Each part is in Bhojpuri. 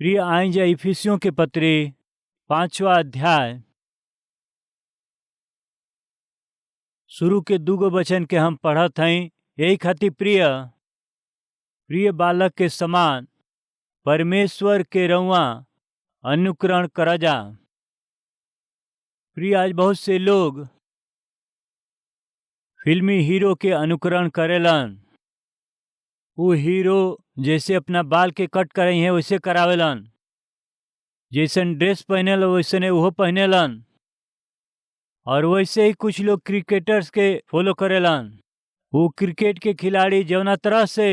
प्रिय आई जा इफिसियों के पत्री 5वां अध्याय शुरू के दूगो वचन के हम पढ़त हई। यही खातिर प्रिय बालक के समान परमेश्वर के रउआ अनुकरण कर जा। प्रिय आज बहुत से लोग फिल्मी हीरो के अनुकरण करेलन। वो हीरो जैसे अपना बाल के कट करे हैं वैसे करावेलन, जैसन ड्रेस पहनेल वैसने वो पहनेलन। और वैसे ही कुछ लोग क्रिकेटर्स के फॉलो करेलन। वो क्रिकेट के खिलाड़ी जौना तरह से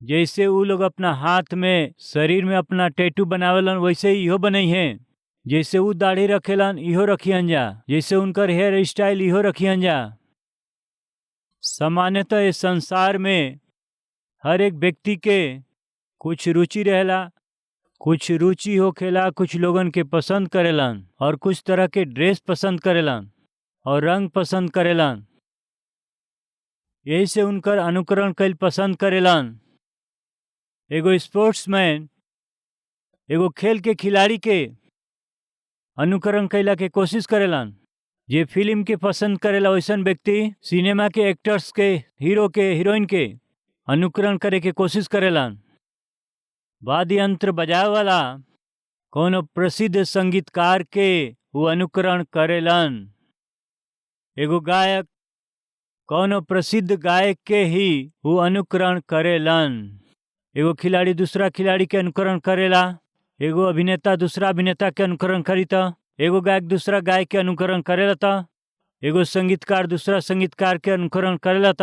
जैसे वो लोग अपना हाथ में शरीर में अपना टैटू बनावेलन वैसे ही इहो बनई हैं। जैसे वो दाढ़ी रखेलन इहो रखियन जा, जैसे उनकर हेयर स्टाइल इहो रखियन जा। सामान्यतः इस संसार में हर एक व्यक्ति के कुछ रुचि रहेला, कुछ रुचि होखेला, कुछ लोगन के पसंद करेलन और कुछ तरह के ड्रेस पसंद करेलन और रंग पसंद करेलन। यही से उनकर अनुकरण कईल पसंद करेलन। एगो स्पोर्ट्समैन एगो खेल के खिलाड़ी के अनुकरण कैला के कोशिश करेलन। जे फिल्म के पसंद करेला वैसन व्यक्ति सिनेमा के एक्टर्स के, हीरो के, हीरोइन के अनुकरण करे के कोशिश करेलन। वाद्य यंत्र बजावे वाला कोनो प्रसिद्ध संगीतकार के वो अनुकरण करेलन। एगो गायक कोनो प्रसिद्ध गायक के ही वो अनुकरण करेलन। एगो खिलाड़ी दूसरा खिलाड़ी के अनुकरण करेला, एगो अभिनेता दूसरा अभिनेता के अनुकरण करी त, एगो गायक दूसरा गायक के अनुकरण करेला त, एगो संगीतकार दूसरा संगीतकार के अनुकरण करेला त।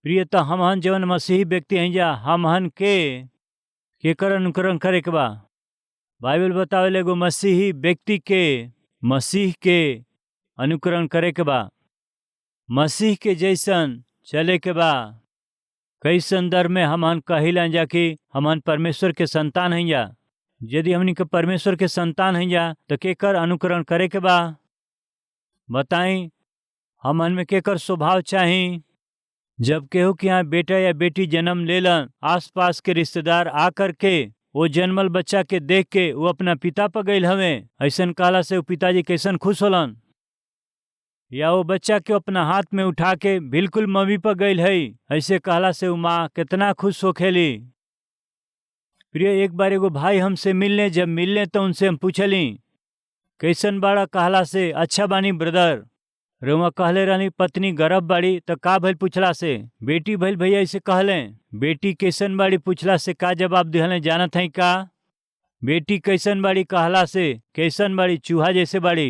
प्रियता हमहन जवन मसीही व्यक्ति हैं जा, हमहन केकर अनुकरण करे के बा। बाइबल बतावेले एगो मसीही व्यक्ति के मसीह के अनुकरण करे के बा, मसीह के जैसन चले के बा। कई संदर्भ में हमहन कहिलन जा कि हमहन परमेश्वर के संतान हैं जा। यदि हमनी के परमेश्वर के संतान हैं जा तो केकर अनुकरण करे के बा बताई। हमन में केकर स्वभाव चाही। जब केहू के यहाँ बेटा या बेटी जन्म लेलन, आसपास के रिश्तेदार आकर के वो जन्मल बच्चा के देख के वो अपना पिता पर गईल हवे, ऐसन कहला से वो पिताजी कैसन खुश होलन। या वो बच्चा के अपना हाथ में उठा के बिल्कुल मम्मी पर गईल है, ऐसे कहला से वो माँ कितना खुश होखेली। प्रिय एक बार एगो भाई हमसे मिलने जब मिलने तो उनसे हम पूछली कैसन बाड़ा, कहला से अच्छा बानी ब्रदर। रउआ कहले रहनी पत्नी गर्भ बाड़ी तो का भइल पूछला से बेटी भइल भैया ऐसे कहले। बेटी कैसन बाड़ी पूछला से का जवाब दिहले जानत है का? बेटी कैसन बाड़ी कहला से कैसन बाड़ी चूहा जैसे बाड़ी।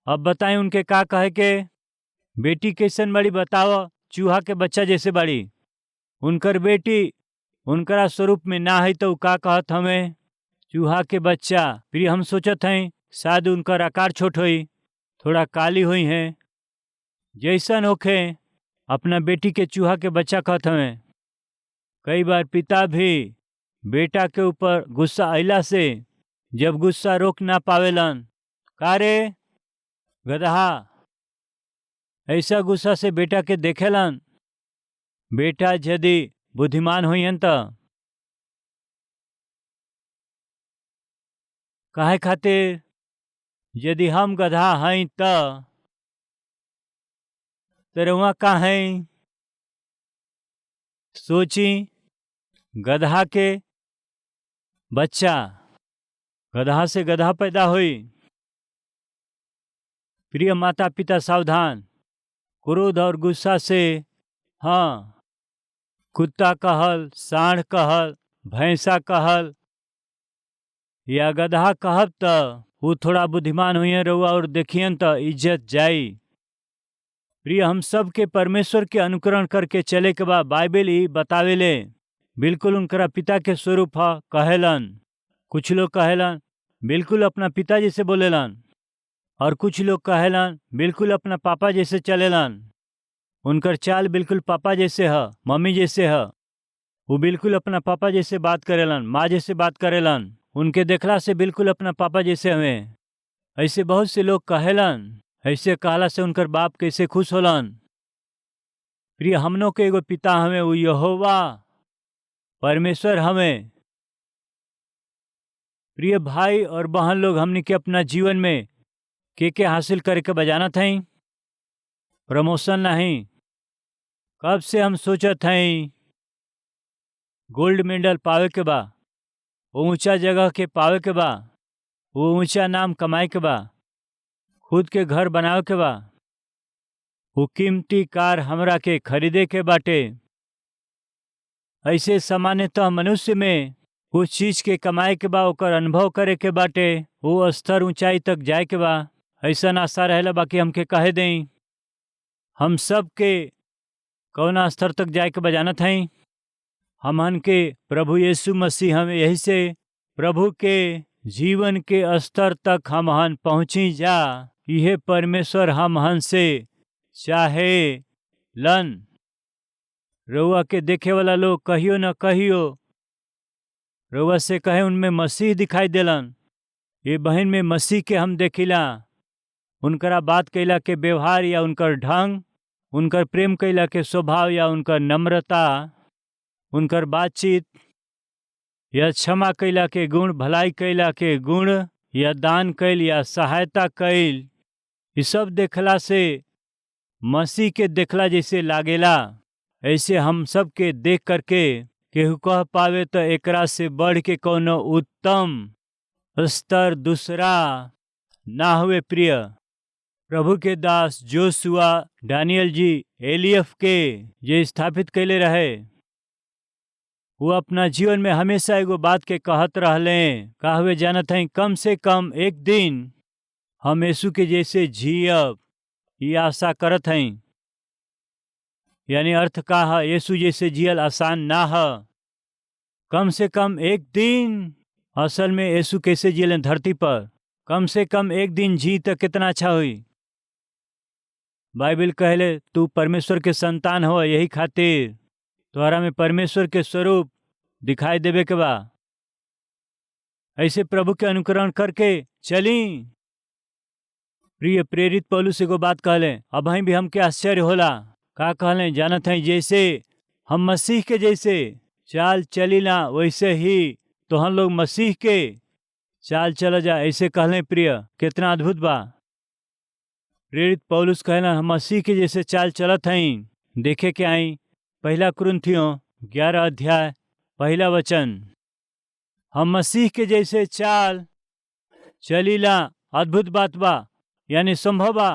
अब बताएं उनके का कहे के। बेटी कैसन बाड़ी बताओ, चूहा के बच्चा जैसे बाड़ी। उनकर बेटी उनकरा स्वरूप में ना है तो का कहत हमें चूहा के बच्चा। फिर हम सोचत हैं शायद उनकर आकार छोट होई, थोड़ा काली हुई हैं, जैसन होखे अपना बेटी के चूहा के बच्चा कहत हमें। कई बार पिता भी बेटा के ऊपर गुस्सा आइला से जब गुस्सा रोक ना पावेलन, का रे गदहा, ऐसा गुस्सा से बेटा के देखेलन। बेटा यदि बुद्धिमान हुईन त काहे खातिर यदि हम गधा हई त रउआ का हई। सोची गधा के बच्चा, गधा से गधा पैदा हुई। प्रिय माता पिता सावधान, क्रोध और गुस्सा से हाँ कुत्ता कहल, सांड कहल, भैंसा कहल या गधा कहब त वो थोड़ा बुद्धिमान हुई रहुआ और देखियन त इज्जत जाई। प्रिय हम सब के परमेश्वर के अनुकरण करके चले के बाद बाइबल ही बतावेले बिल्कुल उनकरा पिता के स्वरूप ह कहेलन। कुछ लोग कहेलन बिल्कुल अपना पिता जैसे बोलेलन और कुछ लोग कहेलन बिल्कुल अपना पापा जैसे चलेलन। उनकर चाल बिल्कुल पापा जैसे है, मम्मी जैसे है। वो बिल्कुल अपना पापा जैसे बात करेलन, माँ जैसे बात करेलन। उनके देखला से बिल्कुल अपना पापा जैसे हमें। ऐसे बहुत से लोग कहेलन, ऐसे कहला से उनकर बाप कैसे खुश होलन। प्रिय हमनों के एगो पिता हमें वो यहोवा परमेश्वर हमें। प्रिय भाई और बहन लोग, हमने के अपना जीवन में के हासिल करके बजाना था, प्रमोशन नहीं। कब से हम सोचत हई गोल्ड मेडल पावे के बा, वो ऊंचा जगह के पावे के बा, वो ऊंचा नाम कमाए के बा, खुद के घर बनावे के बा, वो कीमती कार हमरा के खरीदे के बाटे। ऐसे सामान्यतः मनुष्य में कुछ चीज के कमाए के बा, ओकर अनुभव करे के बाटे, वो स्तर ऊंचाई तक जाए के बा। ऐसा आशा रहेला बाकी हमके कहे दें हम सब के कौना स्तर तक जाए के बजाना था। हमन के प्रभु यीशु मसीह हमें यही से प्रभु के जीवन के स्तर तक हमहन पहुँची जा, यह परमेश्वर हमहन से चाहे लन। रउआ के देखे वाला लोग कहियो न कहियो रउआ से कहे उनमें मसीह दिखाई देलन। ये बहन में मसीह के हम देखिला, उनकरा बात कैला के व्यवहार या उनकर ढंग, उनकर प्रेम कैला के स्वभाव या उनकर नम्रता, उनकर बातचीत या क्षमा कैला के गुण, भलाई कैला के गुण या दान कैल या सहायता कैल, ये सब देखला से मसीह के देखला जैसे लागेला। ऐसे हम सब के देख करके केहू कह पावे तो एकरा से बढ़ के कोनो उत्तम स्तर दूसरा ना हुए। प्रिय प्रभु के दास जोशुआ, दानियल जी, एलियफ के जे स्थापित कैले रहे, वो अपना जीवन में हमेशा एगो बात के कहत रहले, कहवे जानत हैं कम से कम एक दिन हम यीशु के जैसे जियब, ये आशा करत हैं। यानी अर्थ का है, यीशु जैसे जियल आसान ना है। कम से कम एक दिन, असल में यीशु कैसे जियले धरती पर, कम से कम एक दिन जी तो कितना अच्छा हुई। बाइबल कहले तू परमेश्वर के संतान हो, यही खातिर तोहरा में परमेश्वर के स्वरूप दिखाई देवे के बा। ऐसे प्रभु के अनुकरण करके चली। प्रिय प्रेरित पौलुस एगो बात कहले, अब भी हमके आश्चर्य होला। का कहले जानत हैं, जैसे हम मसीह के जैसे चाल चलीला वैसे ही तोहन लोग मसीह के चाल चल जा, ऐसे कहले। प्रिय कितना अद्भुत बा। प्रेरित पौलुस कहला हम मसीह के जैसे चाल चलत हैं। देखे के आई पहला कुरिन्थियों 11 अध्याय पहला वचन, हम मसीह के जैसे चाल चलीला। अद्भुत बात बा, यानी संभव बा।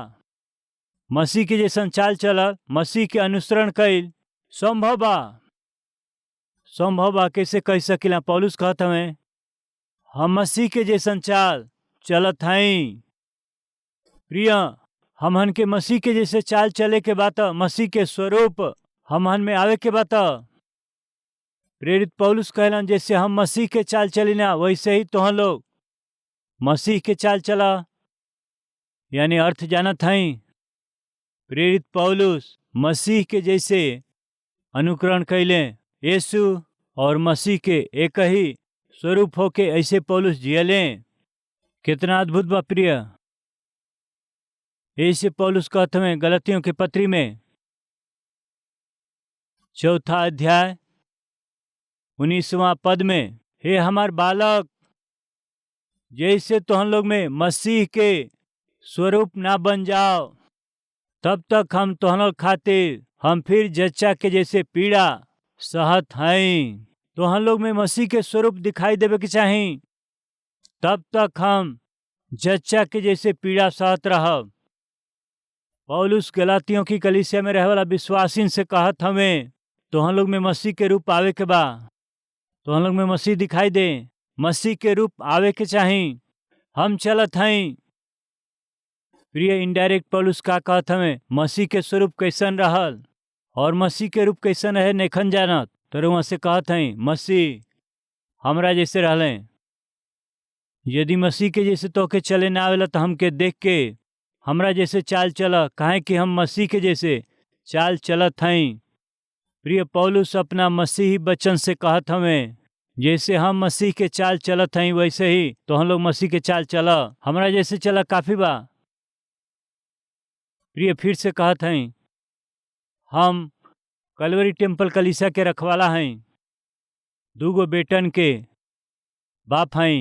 मसीह के जैसन चाल चलल, मसीह के अनुसरण कैल संभव बा। संभव बा कैसे कह सकिला? पौलुस कहत हमें हम मसीह के जैसन चाल चलत हैं। प्रिय हमहन के मसीह के जैसे चाल चले के बात, मसीह के स्वरूप हमहन में आवे के बात। प्रेरित पौलुस कहलन जैसे हम मसीह के चाल चलिना वैसे ही तोहन लोग मसीह के चाल चला। यानी अर्थ जानत हैं, प्रेरित पौलुस मसीह के जैसे अनुकरण कैले, यीशु और मसीह के एक ही स्वरूप होके ऐसे पौलुस जियले। कितना अद्भुत बा प्रिय। ऐसे पौलुस कहते हैं गलतियों के पत्री में 4 अध्याय 19वां पद में, हे हमार बालक, जैसे तो हम लोग में मसीह के स्वरूप ना बन जाओ, तब तक हम तोहन खातिर हम फिर जच्चा के जैसे पीड़ा सहत हैं। तो हम लोग में मसीह के स्वरूप दिखाई देवे के चाही, तब तक हम जच्चा के जैसे पीड़ा सहत रहब। पौलुस गलातियों की कलीसिया में रहे वाला विश्वासीन से कहत हमें तो हम लोग में मसीह के रूप आवे के बा, तो हम लोग में मसीह दिखाई दे, मसीह के रूप आवे के चाही। हम चलत हैं। प्रिय इनडायरेक्ट पौलुस का कहत हमें मसीह के स्वरूप कैसन रहल और मसीह के रूप कैसन रहे नेखन जानत, तो वहाँ से कहत हैं मसीह हमरा जैसे रहले। यदि मसीह के जैसे तोके चले ना आवेला तो हमके देख के हमरा जैसे चाल चला, काहे कि हम मसीह के जैसे चाल चलत हैं। प्रिय पौलुस अपना मसीही वचन से कहत हमें जैसे हम मसीह के चाल चलत हैं वैसे ही तो हम लोग मसीह के चाल चला। हमरा जैसे चला काफी बा। प्रिय फिर से कहत हैं हम कलवरी टेम्पल कलीसिया के रखवाला हैं। दूगो बेटन के बाप हई।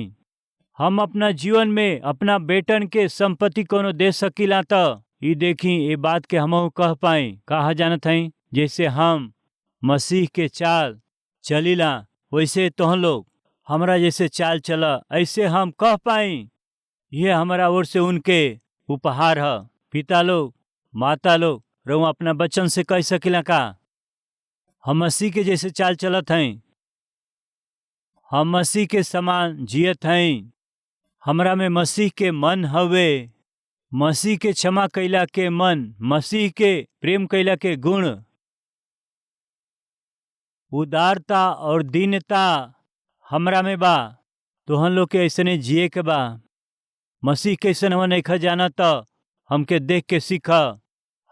हम अपना जीवन में अपना बेटन के संपत्ति कोनो दे सकीला त ई देखी ये बात के हमहू कह पाई। कहा जानत हई जैसे हम मसीह के चाल चलीला वैसे तुम लोग हमरा जैसे चाल चला, ऐसे हम कह पाई। ये हमारा ओर से उनके उपहार है। पिता लोग माता लोग रहुआ अपना बच्चन से कह सकीला का हम मसीह के जैसे चाल चलत हई, हम मसीह के समान जियत हई, हमरा में मसीह के मन हवे, मसीह के क्षमा कैला के मन, मसीह के प्रेम कैला के गुण, उदारता और दीनता हमरा में बा। तोहन लोग के ऐसने जिए के बा। मसीह कैसन हवा नहीं जाना त हमके देख के सीख।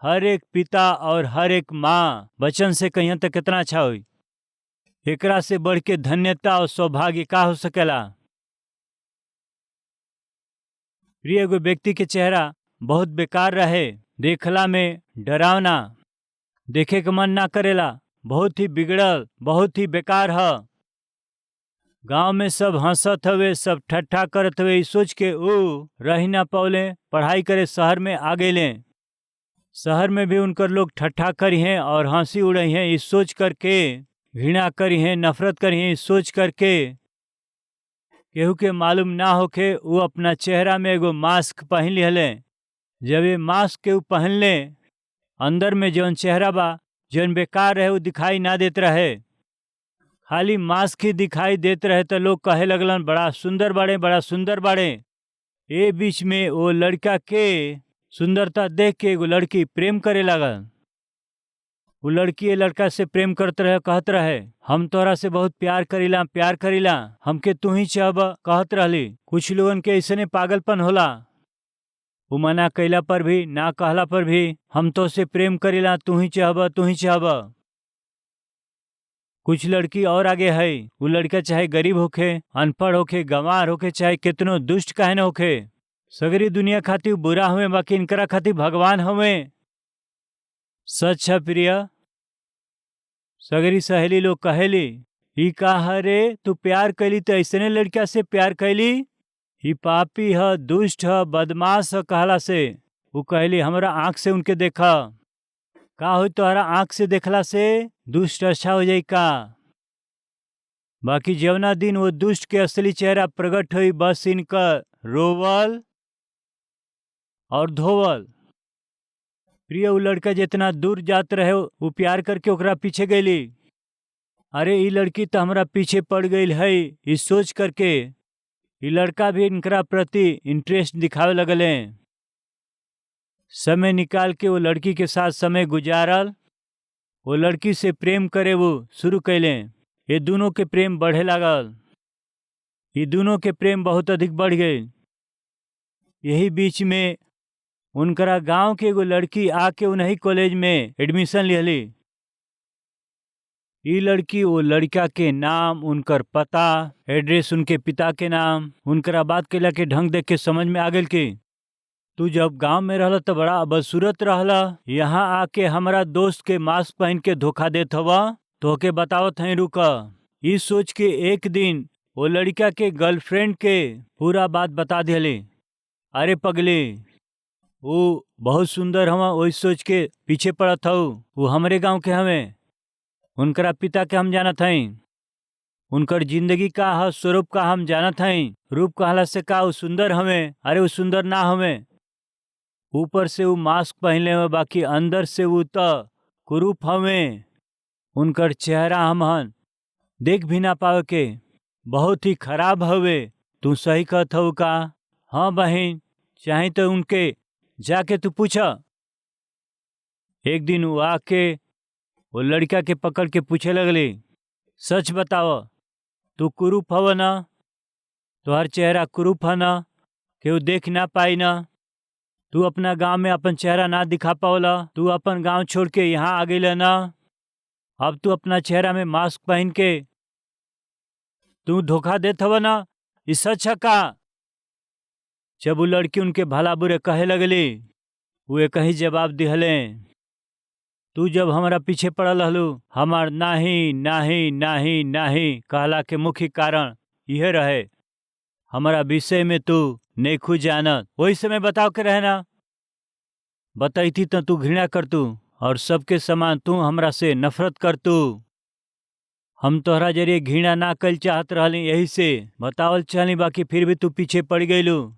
हर एक पिता और हर एक माँ बचन से कहिया तक कितना अच्छा हुई। एकरा से बढ़ के धन्यता और सौभाग्य का हो सकेला। प्रिय एगो व्यक्ति के चेहरा बहुत बेकार रहे, देखला में डरावना, देखे के मन ना करेला, बहुत ही बिगड़ल, बहुत ही बेकार है। गांव में सब हंसत हवे, सब ठट्ठा करत हवे, सोच के ऊ रही ना पौले, पढ़ाई करे शहर में आ गए। शहर में भी उनकर लोग ठट्ठा करी हैं और हंसी उड़ाई हैं, इस सोच करके घृणा करी हैं, नफरत करी हैं, इस सोच करके केहू के मालूम ना होके वो अपना चेहरा में एगो मास्क पहन लिहले। जब ये मास्क के पहन ले, अंदर में जौन चेहरा बा जौन बेकार रहे वो दिखाई ना देत रहे, खाली मास्क ही दिखाई देत रहे। तो लोग कहे लगलन बड़ा सुंदर बाड़े, बड़ा सुंदर बाड़े। ये बीच में वो लड़का के सुंदरता देख के एगो लड़की प्रेम करे लगल। वो लड़की ये लड़का से प्रेम करते रहे, कहत रहे हम तोरा से बहुत प्यार करीला, प्यार करीला, हमके तू ही चाहब, कहत रहली। कुछ लोगन के ऐसने पागलपन होला, वो मना कैला पर भी, ना कहला पर भी हम तो से प्रेम करीला, तू ही चाहब, तू ही चाहब। कुछ लड़की और आगे है, वो लड़का चाहे गरीब होखे, अनपढ़ होखे, गंवार होखे, चाहे कितनो दुष्ट काहे न होखे, सगरी दुनिया खातिर बुरा हुए, बाकी इनकरा खातिर भगवान हुए। सच है प्रिय। सगरी सहेली लोग कहेली ई का रे, तू प्यार कैली तो ऐसने लड़का से प्यार कैली, ई पापी है, दुष्ट है, बदमाश है कहला से। वो कहली हमरा आंख से उनके देखा, का हो तोहरा आंख से देखला से दुष्ट अच्छा हो जाई का। बाकी जवना दिन वो दुष्ट के असली चेहरा प्रकट हुई, बस इनका रोवल और धोवल। प्रिय वो लड़का जितना दूर जात रहे वो प्यार करके ओकरा पीछे गईली। अरे ये लड़की तो हमरा पीछे पड़ गई है, इस सोच करके ये लड़का भी इनकरा प्रति इंटरेस्ट दिखावे लगले। समय निकाल के वो लड़की के साथ समय गुजारल, वो लड़की से प्रेम करे वो शुरू कैले। ये दोनों के प्रेम बढ़े लागल, ये दोनों के प्रेम बहुत अधिक बढ़ गए। यही बीच में उनकरा गांव के एगो लड़की आके उन्हीं कॉलेज में एडमिशन लिहली। ये लड़की वो लड़का के नाम, उनकर पता, एड्रेस, उनके पिता के नाम, उनकरा बात कैला के ढंग देख के समझ में आ गल कि तू जब गांव में रहला तो बड़ा बदसूरत रहला, यहाँ आके हमारा दोस्त के मास्क पहन के धोखा देत हवा, तोहके बतावत है रुका। इस सोच के एक दिन वो लड़का के गर्लफ्रेंड के पूरा बात बता दिले। अरे पगले, वो बहुत सुंदर हवा, वही सोच के पीछे पड़त हूँ, वो हमरे गांव के हमें, उनकरा पिता के हम जानत हई, उनकर जिंदगी का है, स्वरूप का हम जानत हई। रूप कहला से का वो सुंदर हमें? अरे वो सुंदर ना हमें, ऊपर से वो मास्क पहनले हुए, बाकी अंदर से वो तो कुरूप हमें। उनकर चेहरा हमहन देख भी ना पावे के, बहुत ही खराब हवे। तू सही कहत हऊ का? हाँ बहन, चाहे तो उनके जाके तू पूछा। एक दिन वो आके वो लड़का के पकड़ के पूछे लगले, सच बताओ तू कुरूप हव ना? तोहर चेहरा कुरूप है ना, केहू देख ना पाई ना? तू अपना गांव में अपन चेहरा ना दिखा पावला, तू अपन गांव छोड़ के यहाँ आ गई ना, अब तू अपना चेहरा में मास्क पहन के तू धोखा देत हव ना, ये सच है का? जब वो लड़की उनके भला बुरे कहे लगली, वो एक ही जवाब दिहले, तू जब हमारा पीछे पड़ल रहलू, हमार नाही नाही नाही नाही कहला के मुख्य कारण यह रहे, हमारा विषय में तू नेखू जानत। वही समय बताओ के रहना, बताई तो तू घृणा करतू और सबके समान तू हमरा से नफरत करतू। हम तोहरा जरिए घृणा ना कल चाहत रहली, यही से बतावल चाहली, बाकी फिर भी तू पीछे पड़ गईलू।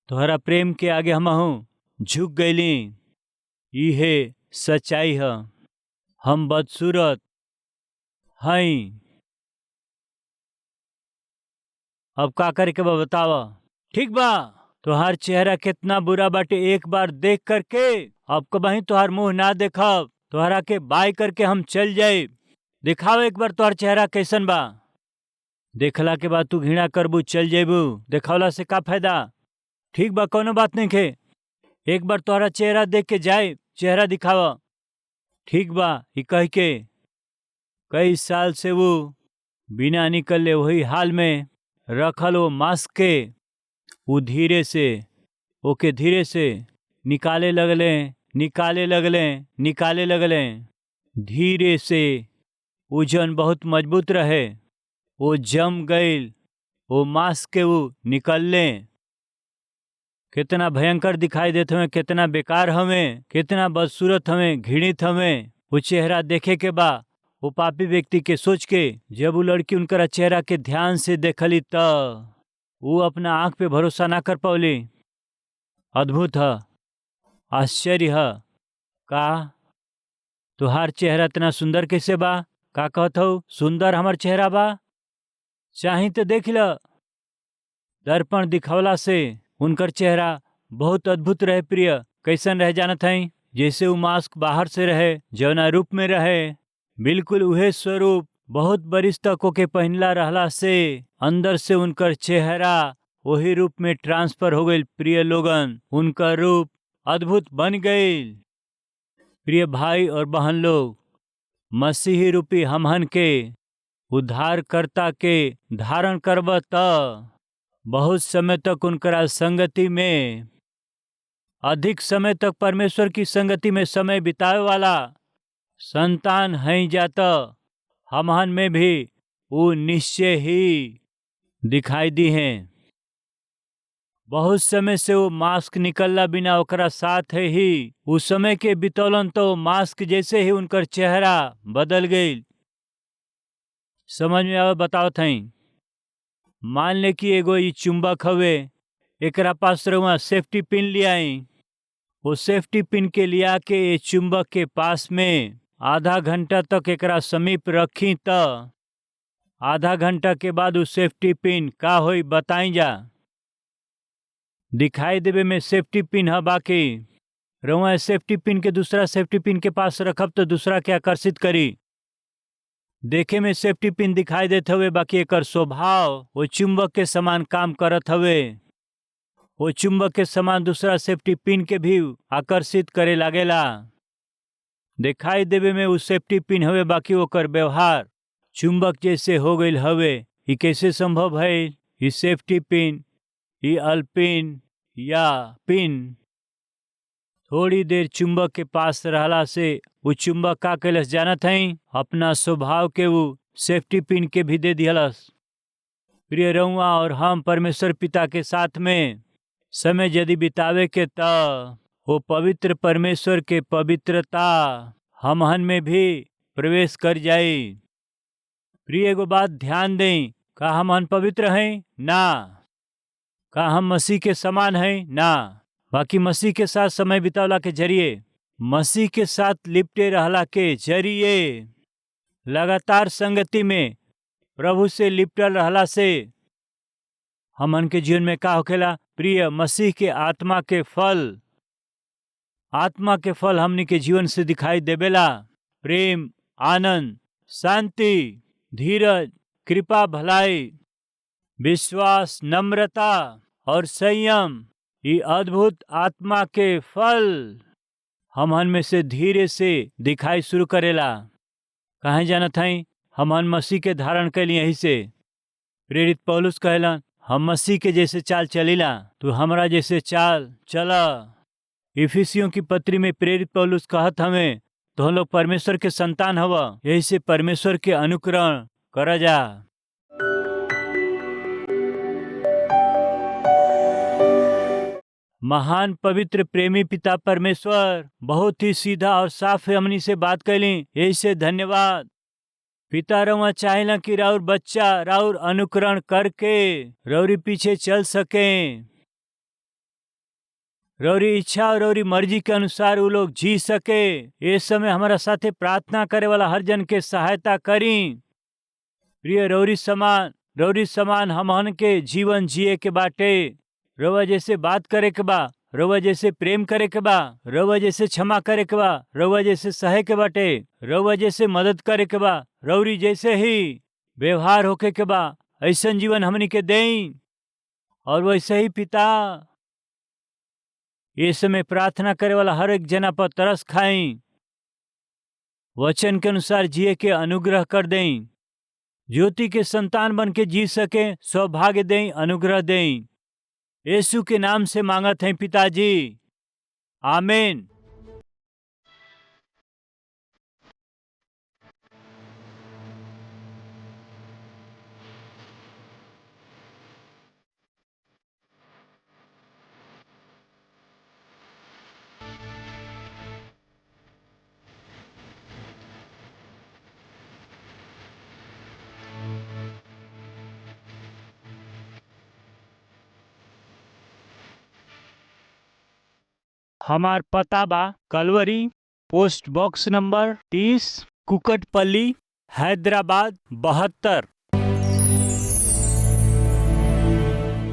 तोहरा प्रेम के आगे हमहू झुक गईली। इहे सच्चाई है। हम बदसूरत हई। अब का करे के बा बतावा। ठीक बा, तोहार चेहरा कितना बुरा बाटे एक बार देख करके अब कबही तोहार मुंह ना देखब। तोहरा के बाय करके हम चल जाए। दिखाओ एक बार तोहार चेहरा कैसन बा। देखला के बाद तू घृणा करबू, चल जेबू। दिखावला से का फायदा। ठीक बा, कोनो बात नहीं खे। एक बार तोहरा चेहरा देख के जाए, चेहरा दिखावा। ठीक बा, ये कह के कई साल से वो बिना निकले वही हाल में रखल वो मास्क के वो धीरे से निकाले लगले। धीरे से वजन बहुत मजबूत रहे, वो जम गईल। वो मास्क के वो निकलले। कितना भयंकर दिखाई देते हमें, कितना बेकार हमें, कितना बदसूरत हमें, घृणित हमें। वो चेहरा देखे के बा वो पापी व्यक्ति के सोच के जब वो लड़की उनका चेहरा के ध्यान से देखली त वो अपना आंख पे भरोसा ना कर पावली। अद्भुत है, आश्चर्य है। का तुहार चेहरा इतना सुंदर कैसे बा? का कहत हो सुंदर हमार चेहरा बा? चाही तो देख ल। दर्पण दिखवला से उनकर चेहरा बहुत अद्भुत रहे। प्रिय कैसन रह जानत हई? जैसे वो मास्क बाहर से रहे, जौना रूप में रहे, बिल्कुल उहे स्वरूप बहुत बरिस तक ओके पहनला रहला से अंदर से उनकर चेहरा वही रूप में ट्रांसफर हो गई। प्रिय लोगन, उनका रूप अद्भुत बन गई। प्रिय भाई और बहन लोग, मसीही रूपी हमहन के उद्धारकर्ता के धारण करब त बहुत समय तक उनकरा संगति में, अधिक समय तक परमेश्वर की संगति में समय बितावे वाला संतान हैं जाता हमहन में भी वो निश्चय ही दिखाई दी हैं। बहुत समय से वो मास्क निकलला बिना ओकरा साथ है ही उस समय के बितौलन तो मास्क जैसे ही उनकर चेहरा बदल गई। समझ में आवे बताओ थई। मान ले कि एगो ई चुंबक हवे, एकरा पास रहुआ सेफ्टी पिन लियाई। वो सेफ्टी पिन के लिया के ये चुंबक के पास में आधा घंटा तक एकरा समीप रखी त आधा घंटा के बाद वो सेफ्टी पिन का होई बताई जा। दिखाई देवे में सेफ्टी पिन है, बाकी रहुआ सेफ्टी पिन के दूसरा सेफ्टी पिन के पास रखब तो दूसरा के आकर्षित करी। देखे में सेफ्टी पिन दिखाई देते हुए, बाकी एकर स्वभाव वो चुंबक के समान काम करत हवे। वो चुंबक के समान दूसरा सेफ्टी पिन के भी आकर्षित करे लागेला। दिखाई देवे में वो सेफ्टी पिन हवे, बाकी ओकर व्यवहार चुंबक जैसे हो गईल हवे। ये कैसे संभव है? ये सेफ्टी पिन, ये अल्पिन या पिन थोड़ी देर चुंबक के पास रहला से वो चुंबक का कैलस जानत हई? अपना स्वभाव के वो सेफ्टी पिन के भी दे दिहलस। प्रिय रहुआ और हम परमेश्वर पिता के साथ में समय यदि बितावे के त वो पवित्र परमेश्वर के पवित्रता हमहन में भी प्रवेश कर जाई। प्रिय एगो बात ध्यान दें, का हमहन पवित्र हैं? ना। का हम मसीह के समान हैं? ना। बाकी मसीह के साथ समय बितावला के जरिए, मसीह के साथ लिपटे रहला के जरिए, लगातार संगति में प्रभु से लिपटल रहला से हमन के जीवन में का होखेला? प्रिय मसीह के आत्मा के फल हमनी के जीवन से दिखाई देवेला। प्रेम, आनंद, शांति, धीरज, कृपा, भलाई, विश्वास, नम्रता और संयम, ये अद्भुत आत्मा के फल हमहन में से धीरे से दिखाई शुरू करेला। कहाँ जानत हई? हमहन मसीह के धारण कैली। यही से प्रेरित पौलुस कहलन, हम मसीह के जैसे चाल चलीला, तू हमरा जैसे चाल चला। इफिसियों की पत्री में प्रेरित पौलुस कहत हमें, तो हम लोग परमेश्वर के संतान हवा। यही से परमेश्वर के अनुकरण करा जा। महान पवित्र प्रेमी पिता परमेश्वर बहुत ही सीधा और साफ हमनी से बात कैली, यही से धन्यवाद। पिता रउआ चाहेला कि राउर बच्चा राउर अनुकरण करके रौरी पीछे चल सके। रौरी इच्छा और रौरी मर्जी के अनुसार वो लोग जी सके। इस समय हमारा साथे प्रार्थना करे वाला हर जन के सहायता करी। प्रिय रौरी समान हमहन के जीवन जिए के बाटे। रउआ जैसे बात करे के बा, रउआ जैसे प्रेम करे के बा, रउआ जैसे क्षमा करे के बा, रउआ जैसे सहे के बाटे, रउआ जैसे मदद करे के बा, रौरी जैसे ही व्यवहार होके के बा, ऐसन जीवन हमनी के देई। और वैसे ही पिता ये समय प्रार्थना करे वाला हर एक जना पर तरस खाई, वचन के अनुसार जिए के अनुग्रह कर दें। ज्योति के संतान बन के जी सके सौभाग्य दें, अनुग्रह दें। यीशु के नाम से मांगत हैं पिताजी, आमीन। हमार पता बा Calvary, post box number 30, Kukatpally, Hyderabad 72।